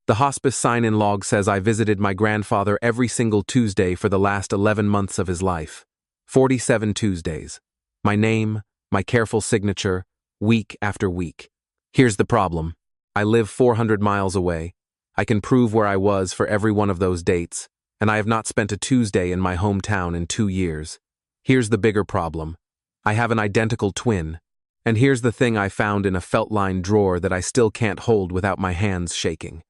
The hospice sign-in log says I visited my grandfather every single Tuesday for the last 11 months of his life. 47 Tuesdays. My name, my careful signature, week after week. Here's the problem. I live 400 miles away. I can prove where I was for every one of those dates, and I have not spent a Tuesday in my hometown in 2 years. Here's the bigger problem. I have an identical twin, and here's the thing I found in a felt-lined drawer that I still can't hold without my hands shaking.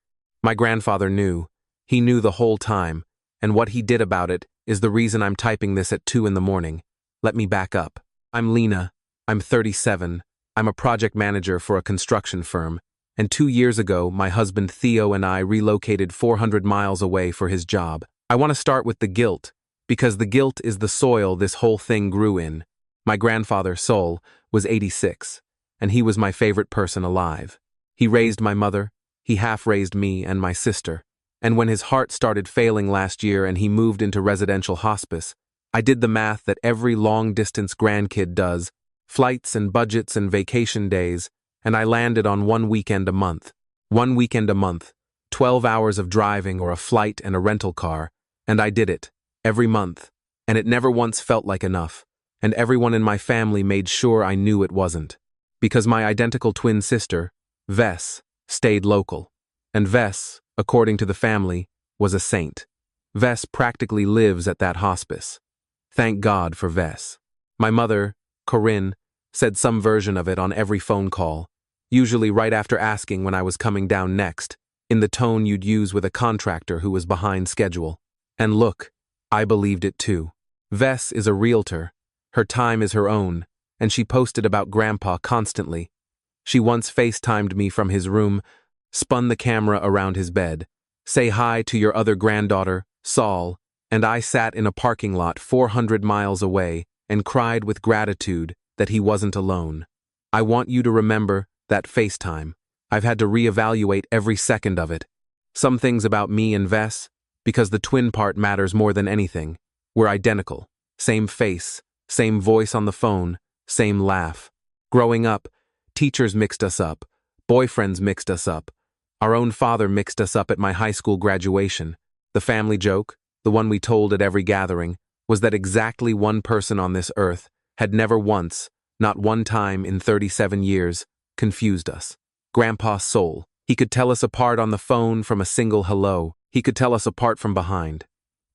My grandfather knew. He knew the whole time, and what he did about it is the reason I'm typing this at 2 in the morning. Let me back up. I'm Lena. I'm 37. I'm a project manager for a construction firm, and 2 years ago, my husband Theo and I relocated 400 miles away for his job. I want to start with the guilt, because the guilt is the soil this whole thing grew in. My grandfather, Sol, was 86, and he was my favorite person alive. He raised my mother, he half-raised me and my sister, and when his heart started failing last year and he moved into residential hospice, I did the math that every long-distance grandkid does, flights and budgets and vacation days, and I landed on 1 weekend a month. 1 weekend a month, 12 hours of driving or a flight and a rental car, and I did it, every month, and it never once felt like enough, and everyone in my family made sure I knew it wasn't. Because my identical twin sister, Vess, stayed local, and Vess, according to the family, was a saint. Vess practically lives at that hospice. Thank God for Vess. My mother, Corinne, said some version of it on every phone call, usually right after asking when I was coming down next, in the tone you'd use with a contractor who was behind schedule. And look, I believed it too. Vess is a realtor. Her time is her own, and she posted about Grandpa constantly. She once FaceTimed me from his room, spun the camera around his bed. Say hi to your other granddaughter, Sol, and I sat in a parking lot 400 miles away and cried with gratitude that he wasn't alone. I want you to remember that FaceTime. I've had to reevaluate every second of it. Some things about me and Vess, because the twin part matters more than anything. We're identical. Same face, same voice on the phone, same laugh. Growing up, teachers mixed us up, boyfriends mixed us up. Our own father mixed us up at my high school graduation. The family joke, the one we told at every gathering, was that exactly one person on this earth had never once, not one time in 37 years, confused us. Grandpa Sol. He could tell us apart on the phone from a single hello. He could tell us apart from behind.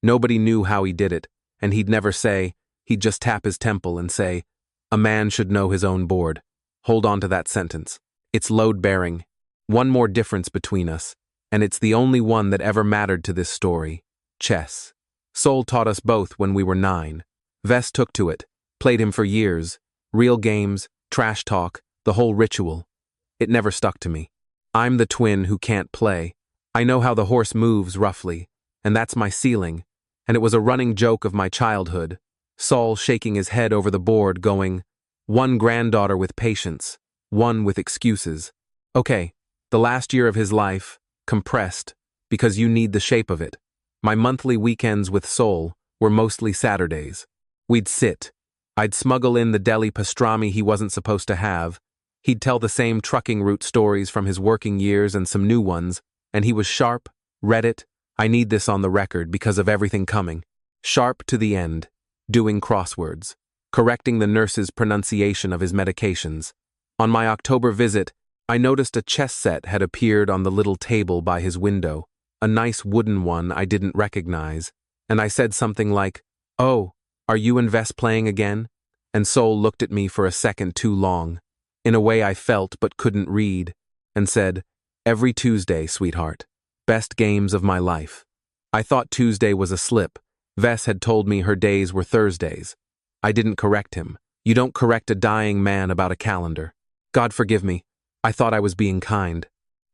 Nobody knew how he did it, and he'd never say, he'd just tap his temple and say, "A man should know his own board." Hold on to that sentence. It's load-bearing. One more difference between us, and it's the only one that ever mattered to this story. Chess. Sol taught us both when we were 9. Vess took to it, played him for years. Real games, trash talk, the whole ritual. It never stuck to me. I'm the twin who can't play. I know how the horse moves roughly, and that's my ceiling, and it was a running joke of my childhood. Sol shaking his head over the board going, "One granddaughter with patience, one with excuses." Okay, the last year of his life, compressed, because you need the shape of it. My monthly weekends with Sol were mostly Saturdays. We'd sit. I'd smuggle in the deli pastrami he wasn't supposed to have. He'd tell the same trucking route stories from his working years and some new ones, and he was sharp, read it, I need this on the record because of everything coming. Sharp to the end, doing crosswords, correcting the nurse's pronunciation of his medications. On my October visit, I noticed a chess set had appeared on the little table by his window, a nice wooden one I didn't recognize, and I said something like, "Oh, are you and Vess playing again?" And Sol looked at me for a second too long, in a way I felt but couldn't read, and said, "Every Tuesday, sweetheart. Best games of my life." I thought Tuesday was a slip. Vess had told me her days were Thursdays. I didn't correct him. You don't correct a dying man about a calendar. God forgive me. I thought I was being kind.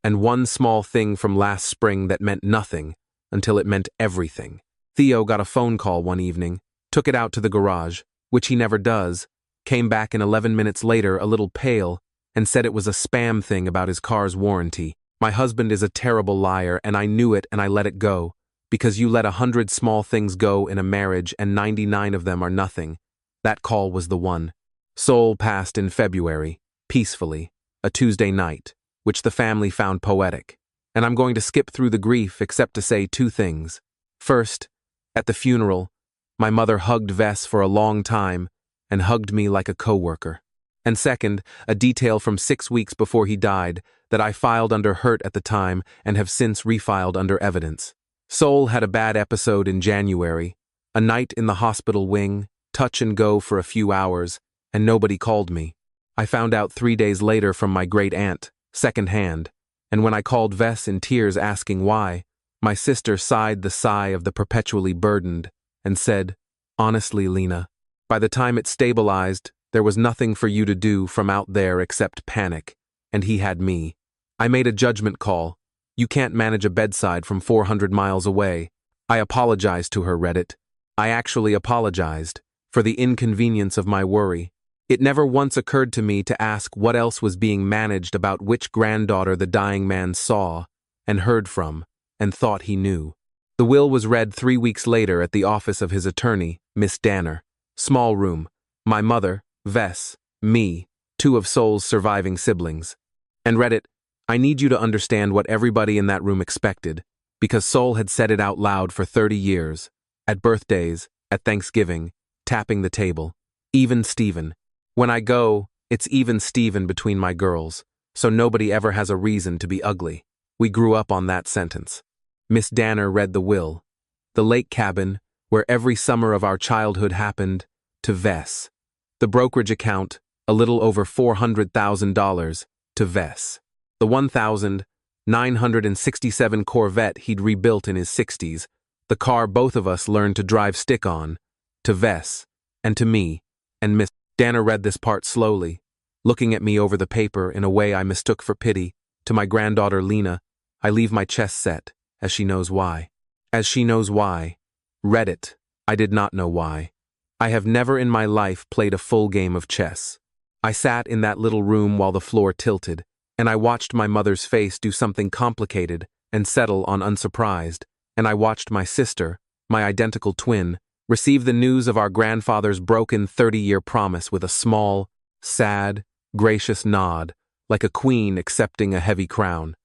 And one small thing from last spring that meant nothing, until it meant everything. Theo got a phone call one evening, took it out to the garage, which he never does, came back in 11 minutes later a little pale, and said it was a spam thing about his car's warranty. My husband is a terrible liar, and I knew it and I let it go, because you let 100 small things go in a marriage and 99 of them are nothing. That call was the one. Sol passed in February, peacefully, a Tuesday night, which the family found poetic. and I'm going to skip through the grief except to say two things. First, at the funeral, my mother hugged Vess for a long time and hugged me like a coworker. And second, a detail from 6 weeks before he died that I filed under hurt at the time and have since refiled under evidence. Sol had a bad episode in January, a night in the hospital wing, touch and go for a few hours, and nobody called me. I found out 3 days later from my great-aunt, secondhand, and when I called Vess in tears asking why, my sister sighed the sigh of the perpetually burdened and said, "Honestly, Lena, by the time it stabilized, there was nothing for you to do from out there except panic, and he had me. I made a judgment call. You can't manage a bedside from 400 miles away. I apologized to her, Reddit. I actually apologized for the inconvenience of my worry. It never once occurred to me to ask what else was being managed about which granddaughter the dying man saw and heard from and thought he knew." The will was read 3 weeks later at the office of his attorney, Miss Danner. Small room. My mother, Vess, me, 2 of Sol's surviving siblings. And Reddit, I need you to understand what everybody in that room expected, because Sol had said it out loud for 30 years, at birthdays, at Thanksgiving, tapping the table. Even Steven. When I go, it's even Steven between my girls, so nobody ever has a reason to be ugly. We grew up on that sentence. Miss Danner read the will. The lake cabin, where every summer of our childhood happened, to Vess. The brokerage account, a little over $400,000, to Vess. The 1,967 Corvette he'd rebuilt in his 60s, the car both of us learned to drive stick on, to Vess, and to me, and Miss Danner read this part slowly, looking at me over the paper in a way I mistook for pity. To my granddaughter Lena, I leave my chest set, as she knows why. As she knows why. Reddit, I did not know why. I have never in my life played a full game of chess. I sat in that little room while the floor tilted, and I watched my mother's face do something complicated and settle on unsurprised, and I watched my sister, my identical twin, receive the news of our grandfather's broken 30-year promise with a small, sad, gracious nod, like a queen accepting a heavy crown.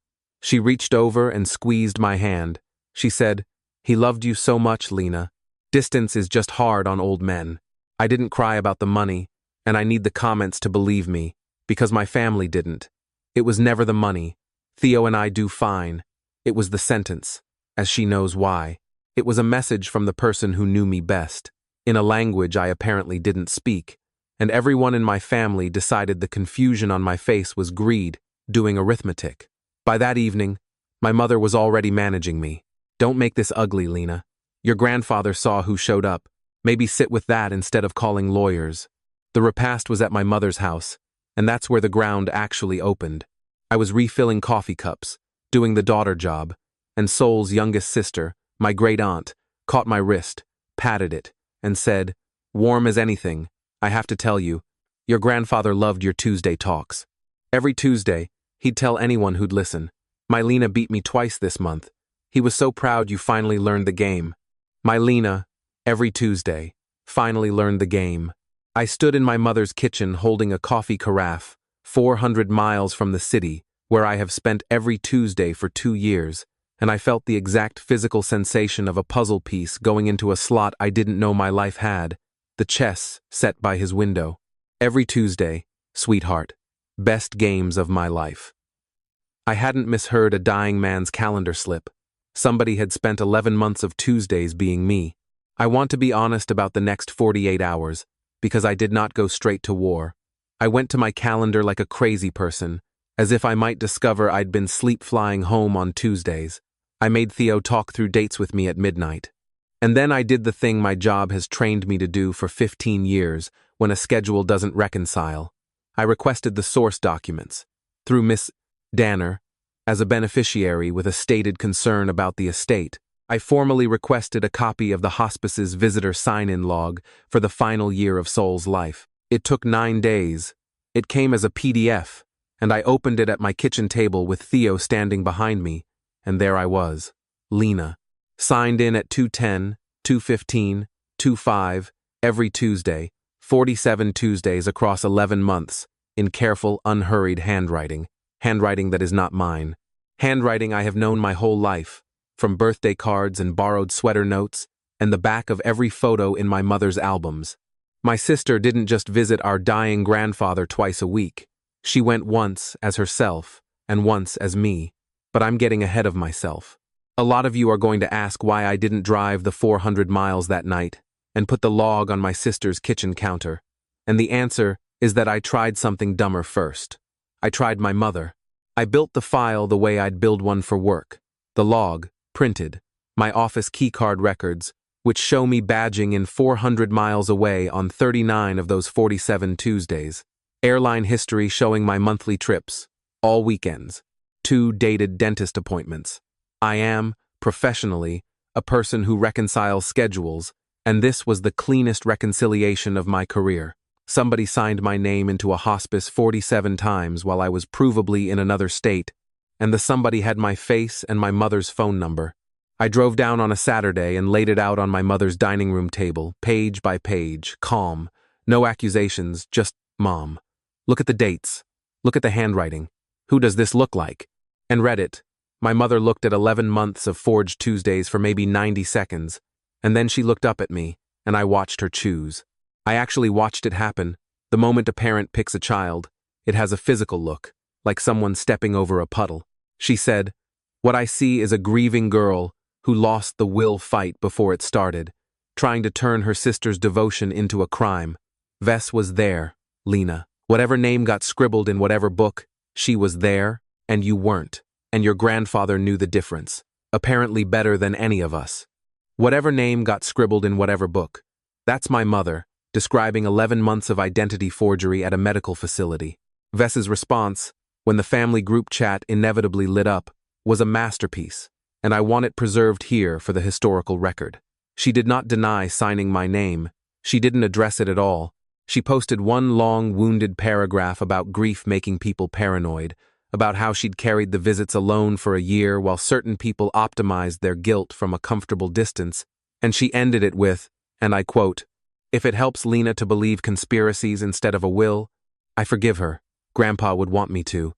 She reached over and squeezed my hand. She said, "He loved you so much, Lena. Distance is just hard on old men." I didn't cry about the money, and I need the comments to believe me, because my family didn't. It was never the money. Theo and I do fine. It was the sentence, as she knows why. It was a message from the person who knew me best, in a language I apparently didn't speak, and everyone in my family decided the confusion on my face was greed, doing arithmetic. By that evening, my mother was already managing me. "Don't make this ugly, Lena. Your grandfather saw who showed up. Maybe sit with that instead of calling lawyers." The repast was at my mother's house, and that's where the ground actually opened. I was refilling coffee cups, doing the daughter job, and Sol's youngest sister, my great-aunt, caught my wrist, patted it, and said, "Warm as anything, I have to tell you, your grandfather loved your Tuesday talks. Every Tuesday, he'd tell anyone who'd listen. My Lena beat me twice this month. He was so proud you finally learned the game." My Lena, every Tuesday, finally learned the game. I stood in my mother's kitchen holding a coffee carafe, 400 miles from the city, where I have spent every Tuesday for 2 years, and I felt the exact physical sensation of a puzzle piece going into a slot I didn't know my life had, the chess set by his window. Every Tuesday, sweetheart, best games of my life. I hadn't misheard a dying man's calendar slip. Somebody had spent 11 months of Tuesdays being me. I want to be honest about the next 48 hours, because I did not go straight to war. I went to my calendar like a crazy person, as if I might discover I'd been sleep-flying home on Tuesdays. I made Theo talk through dates with me at midnight. And then I did the thing my job has trained me to do for 15 years when a schedule doesn't reconcile. I requested the source documents, through Miss Danner, as a beneficiary with a stated concern about the estate. I formally requested a copy of the hospice's visitor sign-in log for the final year of Sol's life. It took 9 days. It came as a PDF, and I opened it at my kitchen table with Theo standing behind me, and there I was, Lena, signed in at 2:10, 2:15, 2:05, every Tuesday, 47 Tuesdays across 11 months, in careful, unhurried handwriting that is not mine. Handwriting I have known my whole life, from birthday cards and borrowed sweater notes, and the back of every photo in my mother's albums. My sister didn't just visit our dying grandfather twice a week. She went once as herself, and once as me. But I'm getting ahead of myself. A lot of you are going to ask why I didn't drive the 400 miles that night and put the log on my sister's kitchen counter. And the answer is that I tried something dumber first. I tried my mother. I built the file the way I'd build one for work. The log, printed, my office keycard records, which show me badging in 400 miles away on 39 of those 47 Tuesdays. Airline history showing my monthly trips, all weekends. 2 dated dentist appointments. I am, professionally, a person who reconciles schedules, and this was the cleanest reconciliation of my career. Somebody signed my name into a hospice 47 times while I was provably in another state, and the somebody had my face and my mother's phone number. I drove down on a Saturday and laid it out on my mother's dining room table, page by page, calm, no accusations, just, Mom. Look at the dates. Look at the handwriting. Who does this look like? And read it. My mother looked at 11 months of forged Tuesdays for maybe 90 seconds, and then she looked up at me, and I watched her choose. I actually watched it happen. The moment a parent picks a child, it has a physical look, like someone stepping over a puddle. She said, "What I see is a grieving girl who lost the will fight before it started, trying to turn her sister's devotion into a crime. Vess was there, Lena. Whatever name got scribbled in whatever book, she was there, and you weren't. And your grandfather knew the difference, apparently better than any of us. Whatever name got scribbled in whatever book. That's my mother, describing 11 months of identity forgery at a medical facility. Vess's response, when the family group chat inevitably lit up, was a masterpiece, and I want it preserved here for the historical record. She did not deny signing my name. She didn't address it at all. She posted one long, wounded paragraph about grief making people paranoid, about how she'd carried the visits alone for a year while certain people optimized their guilt from a comfortable distance, and she ended it with, and I quote, "If it helps Lena to believe conspiracies instead of a will, I forgive her. Grandpa would want me to."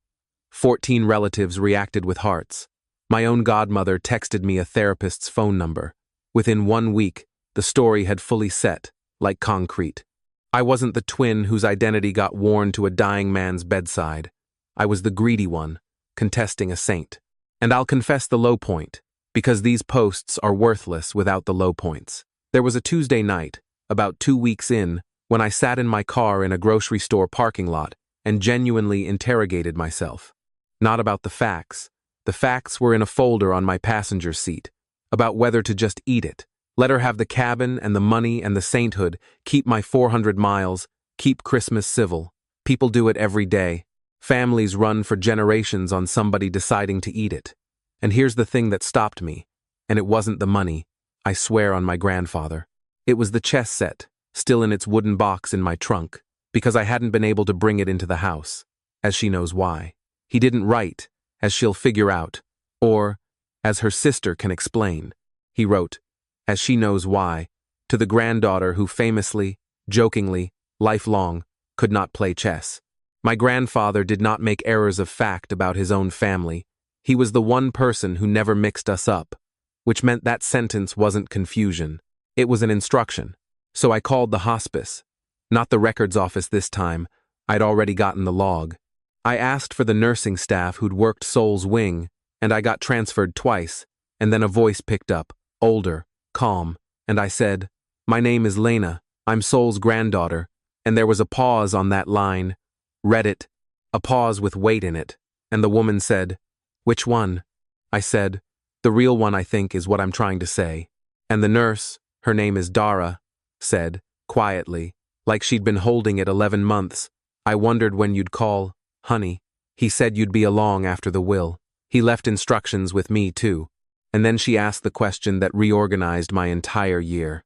14 relatives reacted with hearts. My own godmother texted me a therapist's phone number. Within 1 week, the story had fully set, like concrete. I wasn't the twin whose identity got worn to a dying man's bedside. I was the greedy one, contesting a saint. And I'll confess the low point, because these posts are worthless without the low points. There was a Tuesday night, about 2 weeks in, when I sat in my car in a grocery store parking lot and genuinely interrogated myself. Not about the facts. The facts were in a folder on my passenger seat, about whether to just eat it, let her have the cabin and the money and the sainthood, keep my 400 miles, keep Christmas civil. People do it every day. Families run for generations on somebody deciding to eat it. And here's the thing that stopped me, and it wasn't the money, I swear on my grandfather. It was the chess set, still in its wooden box in my trunk, because I hadn't been able to bring it into the house, as she knows why. He didn't write, as she'll figure out, or, as her sister can explain. He wrote, as she knows why, to the granddaughter who famously, jokingly, lifelong, could not play chess. My grandfather did not make errors of fact about his own family. He was the one person who never mixed us up, which meant that sentence wasn't confusion. It was an instruction. So I called the hospice. Not the records office this time. I'd already gotten the log. I asked for the nursing staff who'd worked Soul's wing, and I got transferred twice, and then a voice picked up, older, calm, and I said, "My name is Lena. I'm Soul's granddaughter." And there was a pause on that line. Read it. A pause with weight in it. And the woman said, "Which one?" I said, "The real one, I think, is what I'm trying to say." And the nurse, her name is Dara, said, quietly, like she'd been holding it 11 months, "I wondered when you'd call, honey. He said you'd be along after the will. He left instructions with me, too." And then she asked the question that reorganized my entire year.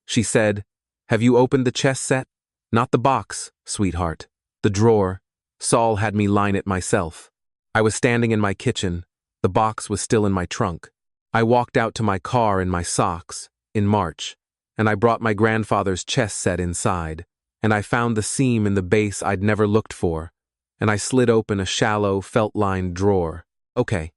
She said, "Have you opened the chess set?" "Not the box, sweetheart. The drawer. Saul had me line it myself." I was standing in my kitchen. The box was still in my trunk. I walked out to my car in my socks, in March, and I brought my grandfather's chess set inside, and I found the seam in the base I'd never looked for, and I slid open a shallow, felt-lined drawer. Okay,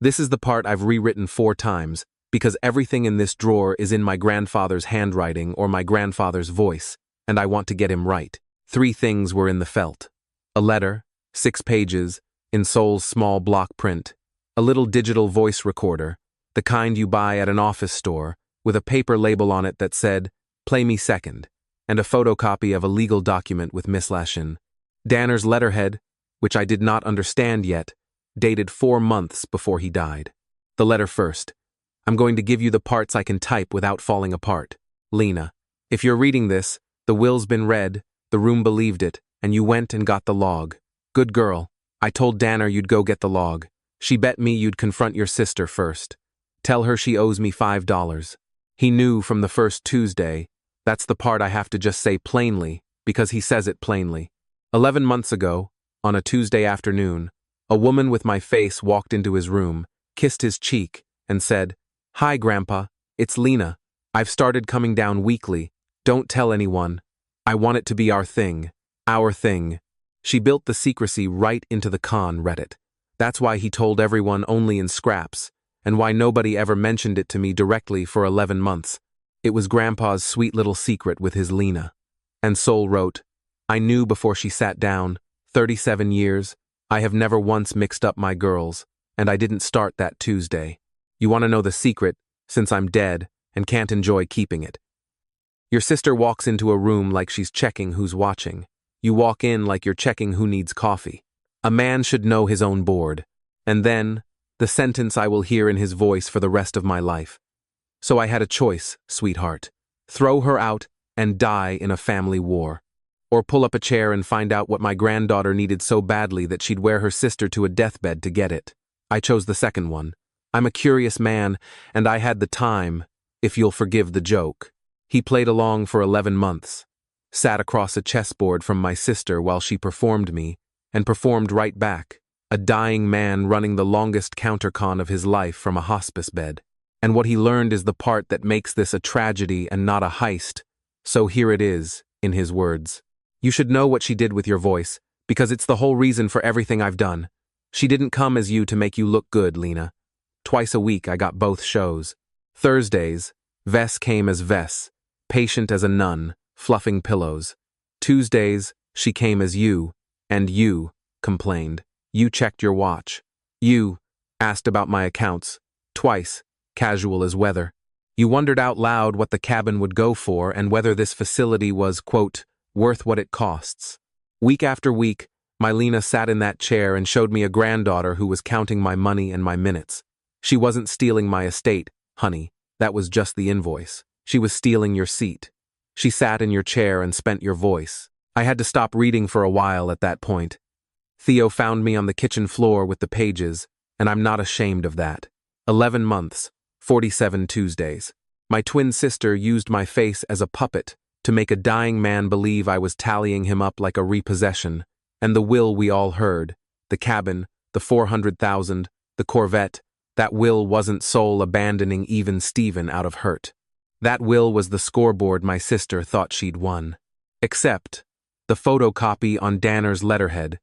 This is the part I've rewritten 4 times, because everything in this drawer is in my grandfather's handwriting or my grandfather's voice, and I want to get him right. 3 things were in the felt. A letter, 6 pages, in Sol's small block print, a little digital voice recorder, the kind you buy at an office store, with a paper label on it that said, "Play me second," and a photocopy of a legal document with /in. Danner's letterhead, which I did not understand yet, dated 4 months before he died. The letter first. I'm going to give you the parts I can type without falling apart. Lena, if you're reading this, the will's been read, the room believed it, and you went and got the log. Good girl. I told Danner you'd go get the log. She bet me you'd confront your sister first. Tell her she owes me $5. He knew from the first Tuesday. That's the part I have to just say plainly, because he says it plainly. 11 months ago, on a Tuesday afternoon, a woman with my face walked into his room, kissed his cheek, and said, "Hi, Grandpa, it's Lena. I've started coming down weekly. Don't tell anyone. I want it to be our thing. Our thing." She built the secrecy right into the Reddit. That's why he told everyone only in scraps, and why nobody ever mentioned it to me directly for 11 months. It was Grandpa's sweet little secret with his Lena. And Sol wrote, "I knew before she sat down, 37 years, I have never once mixed up my girls, and I didn't start that Tuesday. You want to know the secret, since I'm dead and can't enjoy keeping it. Your sister walks into a room like she's checking who's watching. You walk in like you're checking who needs coffee. A man should know his own board. And then, the sentence I will hear in his voice for the rest of my life. So I had a choice, sweetheart. Throw her out and die in a family war. Or pull up a chair and find out what my granddaughter needed so badly that she'd wear her sister to a deathbed to get it. I chose the second one. I'm a curious man, and I had the time, if you'll forgive the joke. He played along for 11 months. Sat across a chessboard from my sister while she performed me, and performed right back, a dying man running the longest countercon of his life from a hospice bed. And what he learned is the part that makes this a tragedy and not a heist. So here it is, in his words. You should know what she did with your voice, because it's the whole reason for everything I've done. She didn't come as you to make you look good, Lena. Twice a week I got both shows. Thursdays, Vess came as Vess, patient as a nun, fluffing pillows. Tuesdays, she came as you, and you complained. You checked your watch. You asked about my accounts, twice, casual as weather. You wondered out loud what the cabin would go for and whether this facility was, quote, worth what it costs. Week after week, my Lena sat in that chair and showed me a granddaughter who was counting my money and my minutes. She wasn't stealing my estate, honey. That was just the invoice. She was stealing your seat. She sat in your chair and spent your voice. I had to stop reading for a while at that point. Theo found me on the kitchen floor with the pages, and I'm not ashamed of that. 11 months, 47 Tuesdays. My twin sister used my face as a puppet to make a dying man believe I was tallying him up like a repossession, and the will we all heard, the cabin, the 400,000, the Corvette, that will wasn't Sol abandoning even Steven out of hurt. That will was the scoreboard my sister thought she'd won. Except the photocopy on Danner's letterhead,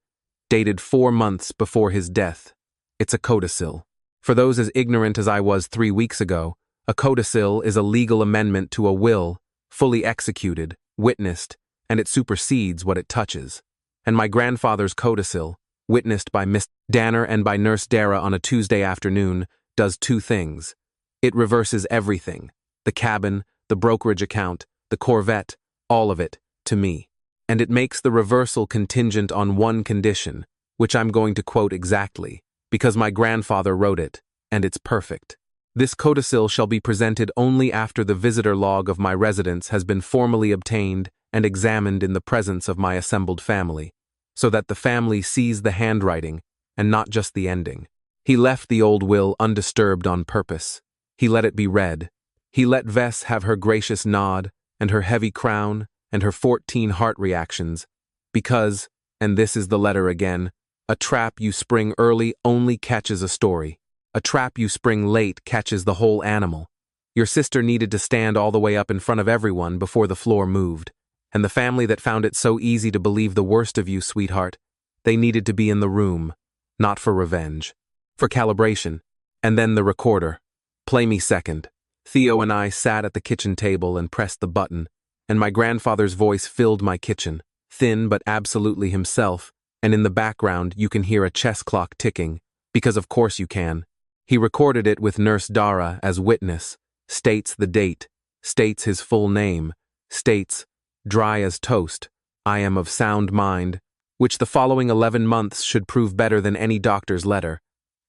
dated 4 months before his death. It's a codicil. For those as ignorant as I was 3 weeks ago, a codicil is a legal amendment to a will, fully executed, witnessed, and it supersedes what it touches. And my grandfather's codicil, witnessed by Miss Danner and by Nurse Dara on a Tuesday afternoon, does 2 things. It reverses everything. The cabin, the brokerage account, the Corvette, all of it, to me. And it makes the reversal contingent on one condition, which I'm going to quote exactly, because my grandfather wrote it, and it's perfect. This codicil shall be presented only after the visitor log of my residence has been formally obtained and examined in the presence of my assembled family, so that the family sees the handwriting and not just the ending. He left the old will undisturbed on purpose. He let it be read. He let Vess have her gracious nod, and her heavy crown, and her 14 heart reactions, because, and this is the letter again, a trap you spring early only catches a story. A trap you spring late catches the whole animal. Your sister needed to stand all the way up in front of everyone before the floor moved, and the family that found it so easy to believe the worst of you, sweetheart, they needed to be in the room, not for revenge. For calibration, And then the recorder. Play me second. Theo and I sat at the kitchen table and pressed the button, and my grandfather's voice filled my kitchen, thin but absolutely himself, and in the background you can hear a chess clock ticking, because of course you can. He recorded it with Nurse Dara as witness, states the date, states his full name, states, dry as toast, I am of sound mind, which the following 11 months should prove better than any doctor's letter.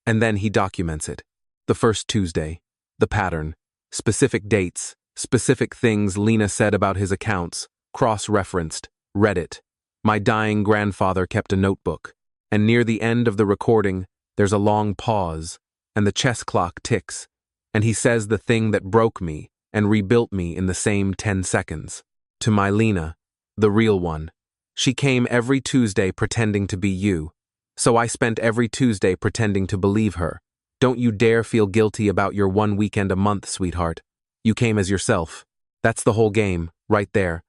And then he documents it. The first Tuesday, the pattern, specific dates, specific things Lena said about his accounts, cross-referenced, read it. My dying grandfather kept a notebook, and near the end of the recording, there's a long pause, and the chess clock ticks, and he says the thing that broke me and rebuilt me in the same 10 seconds. To my Lena, the real one. She came every Tuesday pretending to be you, so I spent every Tuesday pretending to believe her. Don't you dare feel guilty about your 1 weekend a month, sweetheart. You came as yourself. That's the whole game, right there.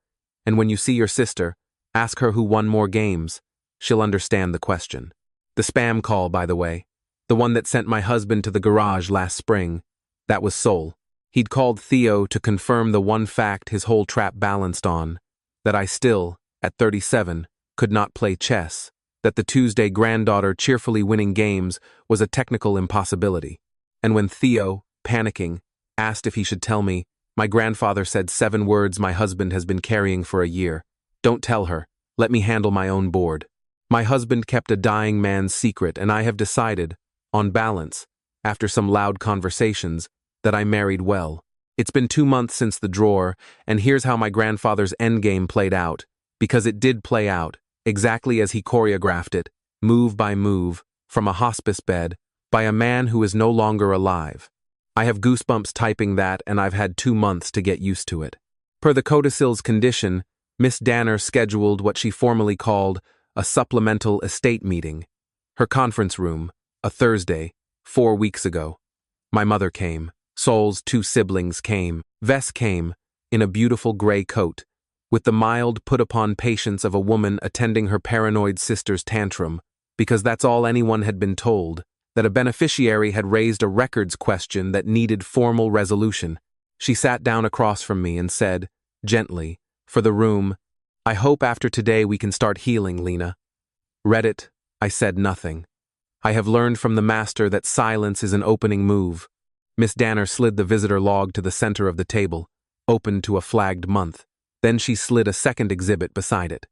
And when you see your sister, ask her who won more games. She'll understand the question. The spam call, by the way. The one that sent my husband to the garage last spring. That was Sol. He'd called Theo to confirm the one fact his whole trap balanced on. That I still, at 37, could not play chess. That the Tuesday granddaughter cheerfully winning games was a technical impossibility. And when Theo, panicking, asked if he should tell me, my grandfather said 7 words my husband has been carrying for a year. Don't tell her. Let me handle my own board. My husband kept a dying man's secret, and I have decided, on balance, after some loud conversations, that I married well. It's been 2 months since the drawer, and here's how my grandfather's endgame played out, because it did play out, exactly as he choreographed it, move by move, from a hospice bed, by a man who is no longer alive. I have goosebumps typing that, and I've had 2 months to get used to it. Per the codicil's condition, Miss Danner scheduled what she formally called a supplemental estate meeting. Her conference room, a Thursday, 4 weeks ago. My mother came. Sol's 2 siblings came. Vess came, in a beautiful gray coat, with the mild put-upon patience of a woman attending her paranoid sister's tantrum, because that's all anyone had been told, that a beneficiary had raised a records question that needed formal resolution. She sat down across from me and said, gently, for the room, I hope after today we can start healing, Lena. Read it. I said nothing. I have learned from the master that silence is an opening move. Miss Danner slid the visitor log to the center of the table, opened to a flagged month. Then she slid a second exhibit beside it.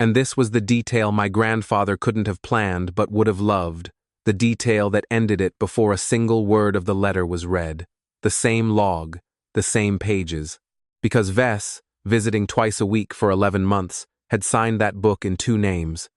And this was the detail my grandfather couldn't have planned but would have loved, the detail that ended it before a single word of the letter was read. The same log, the same pages. Because Vess, visiting twice a week for 11 months, had signed that book in 2 names.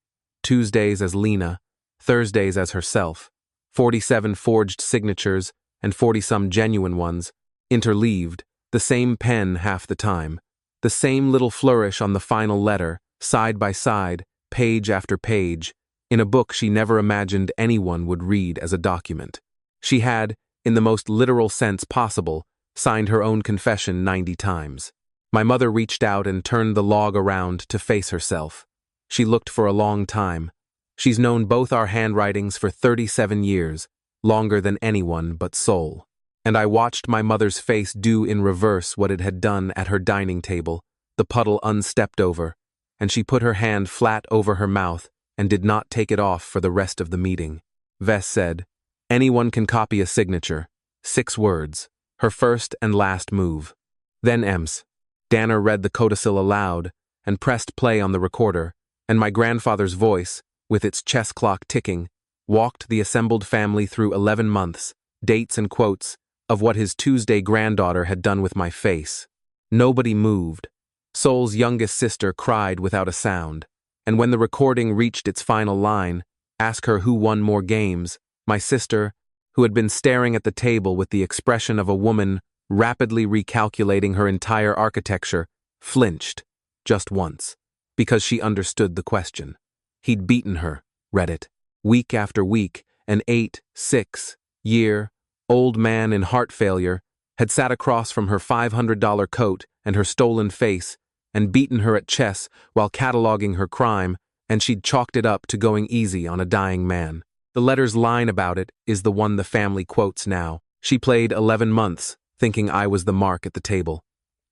Tuesdays as Lena, Thursdays as herself. 47 forged signatures and 40-some genuine ones, interleaved, the same pen half the time. The same little flourish on the final letter, side by side, page after page, in a book she never imagined anyone would read as a document. She had, in the most literal sense possible, signed her own confession 90 times. My mother reached out and turned the log around to face herself. She looked for a long time. She's known both our handwritings for 37 years, longer than anyone but Sol. And I watched my mother's face do in reverse what it had done at her dining table, the puddle unstepped over, and she put her hand flat over her mouth and did not take it off for the rest of the meeting. Vess said, anyone can copy a signature. 6 words. Her first and last move. Then Ems. Danner read the codicil aloud and pressed play on the recorder, and my grandfather's voice, with its chess clock ticking, walked the assembled family through 11 months, dates and quotes, of what his Tuesday granddaughter had done with my face. Nobody moved. Sol's youngest sister cried without a sound, and when the recording reached its final line, ask her who won more games, my sister, who had been staring at the table with the expression of a woman rapidly recalculating her entire architecture, flinched, just once, because she understood the question. He'd beaten her, read it, week after week, an 8-6-year-old man in heart failure had sat across from her $500 coat and her stolen face and beaten her at chess while cataloging her crime, and she'd chalked it up to going easy on a dying man. The letter's line about it is the one the family quotes now. She played 11 months, thinking I was the mark at the table.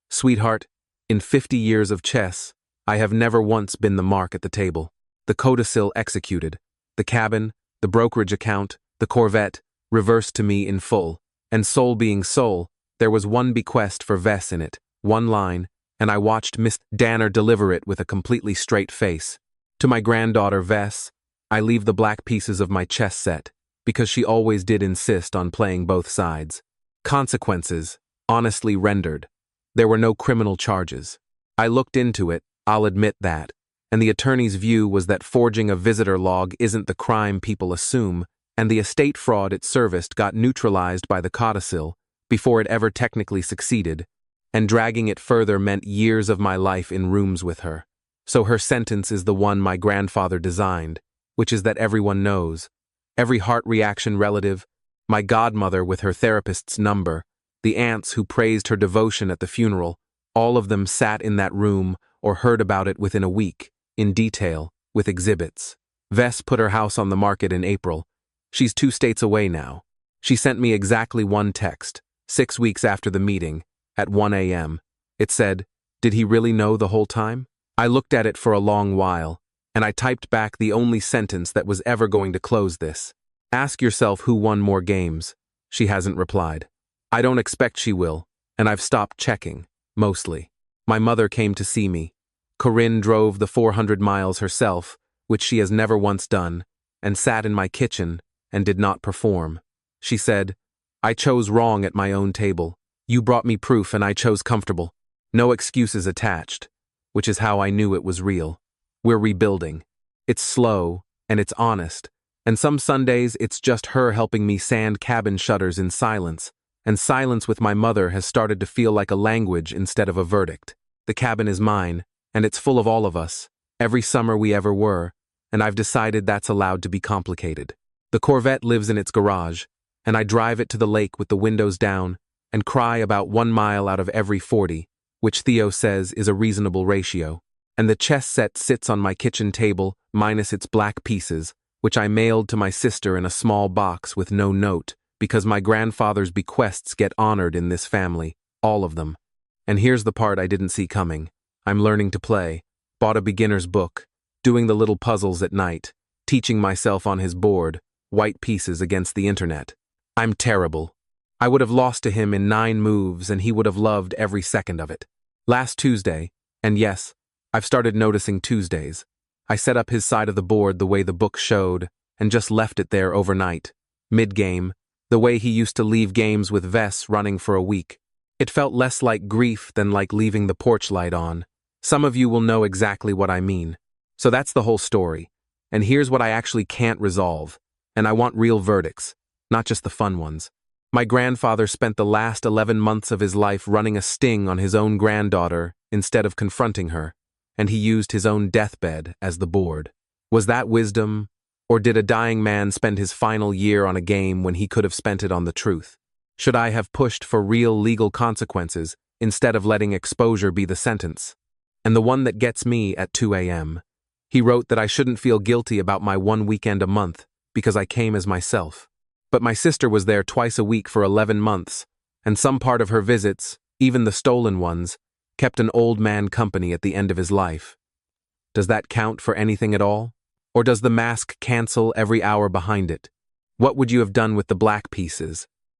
Sweetheart, in 50 years of chess, I have never once been the mark at the table. The codicil executed. The cabin, the brokerage account, the Corvette, reversed to me in full. And soul being soul, there was one bequest for Vess in it, one line, and I watched Miss Danner deliver it with a completely straight face. To my granddaughter Vess, I leave the black pieces of my chess set, because she always did insist on playing both sides. Consequences, honestly rendered. There were no criminal charges. I looked into it, I'll admit that, and the attorney's view was that forging a visitor log isn't the crime people assume, and the estate fraud it serviced got neutralized by the codicil before it ever technically succeeded, and dragging it further meant years of my life in rooms with her. So her sentence is the one my grandfather designed, which is that everyone knows. Every heart reaction relative, my godmother with her therapist's number, the aunts who praised her devotion at the funeral, all of them sat in that room or heard about it within a week, in detail, with exhibits. Vess put her house on the market in April. She's 2 states away now. She sent me exactly one text, 6 weeks after the meeting, at 1 a.m. It said, "Did he really know the whole time?" I looked at it for a long while, and I typed back the only sentence that was ever going to close this. "Ask yourself who won more games." She hasn't replied. I don't expect she will, and I've stopped checking, mostly. My mother came to see me. Corinne drove the 400 miles herself, which she has never once done, and sat in my kitchen and did not perform. She said, "I chose wrong at my own table. You brought me proof and I chose comfortable. No excuses attached," which is how I knew it was real. We're rebuilding. It's slow, and it's honest, and some Sundays it's just her helping me sand cabin shutters in silence, and silence with my mother has started to feel like a language instead of a verdict. The cabin is mine, and it's full of all of us, every summer we ever were, and I've decided that's allowed to be complicated. The Corvette lives in its garage, and I drive it to the lake with the windows down, and cry about 1 mile out of every 40, which Theo says is a reasonable ratio. And the chess set sits on my kitchen table, minus its black pieces, which I mailed to my sister in a small box with no note, because my grandfather's bequests get honored in this family, all of them. And here's the part I didn't see coming. I'm learning to play, bought a beginner's book, doing the little puzzles at night, teaching myself on his board, white pieces against the internet. I'm terrible. I would have lost to him in 9 moves and he would have loved every second of it. Last Tuesday, and yes, I've started noticing Tuesdays, I set up his side of the board the way the book showed and just left it there overnight, mid-game, the way he used to leave games with Vess running for a week. It felt less like grief than like leaving the porch light on. Some of you will know exactly what I mean. So that's the whole story. And here's what I actually can't resolve. And I want real verdicts, not just the fun ones. My grandfather spent the last 11 months of his life running a sting on his own granddaughter instead of confronting her, and he used his own deathbed as the board. Was that wisdom, or did a dying man spend his final year on a game when he could have spent it on the truth? Should I have pushed for real legal consequences instead of letting exposure be the sentence? And the one that gets me at 2 a.m. He wrote that I shouldn't feel guilty about my 1 weekend a month because I came as myself. But my sister was there twice a week for 11 months, and some part of her visits, even the stolen ones, kept an old man company at the end of his life. Does that count for anything at all? Or does the mask cancel every hour behind it? What would you have done with the black pieces?